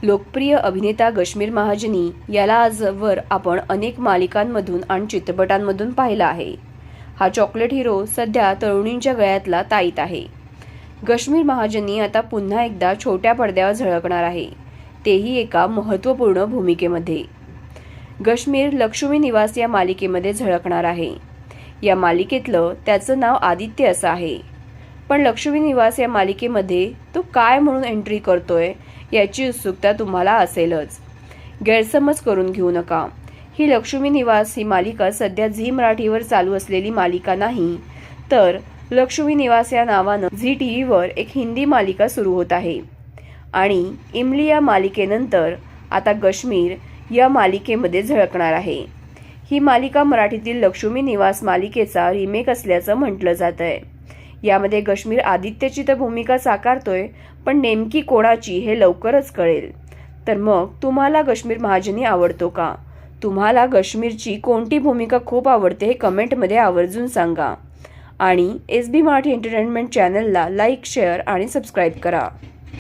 लोकप्रिय अभिनेता कश्मीर महाजनी याला आजवर आपण अनेक मालिकांमधून आणि चित्रपटांमधून पाहिला आहे। हा चॉकलेट हिरो सध्या तरुणींच्या गळ्यातला ताईत आहे। कश्मीर महाजनी आता पुन्हा एकदा छोट्या पडद्यावर झळकणार आहे, तेही एका महत्त्वपूर्ण भूमिकेमध्ये। कश्मीर लक्ष्मी निवास या मालिकेमध्ये झळकणार आहे। या मालिकेतलं त्याचं नाव आदित्य असं आहे, पण लक्ष्मी निवास या मालिकेमध्ये तो काय म्हणून एंट्री करतोय याची उत्सुकता तुम्हाला असेलच। गैरसमज करून घेऊ नका, ही लक्ष्मी निवास ही मालिका सध्या झी मराठीवर चालू असलेली मालिका नाही, तर लक्ष्मी निवास या नावानं झी टीव्हीवर एक हिंदी मालिका सुरू होत आहे आणि इमली या मालिकेनंतर आता कश्मीर या मालिकेमध्ये झळकणार आहे। ही मालिका मराठीतील लक्ष्मी निवास मालिकेचा रिमेक असल्याचं म्हटलं जातंय। यामध्ये कश्मीर आदित्यची तर भूमिका साकारतोय, पण नेमकी कोणाची हे लवकरच कळेल। तर मग तुम्हाला कश्मीर महाजनी आवडतो का? तुम्हाला कश्मीरची कोणती भूमिका खूप आवडते हे कमेंटमध्ये आवर्जून सांगा आणि SB मराठी एंटरटेनमेंट चॅनलला लाईक, शेअर आणि सबस्क्राईब करा।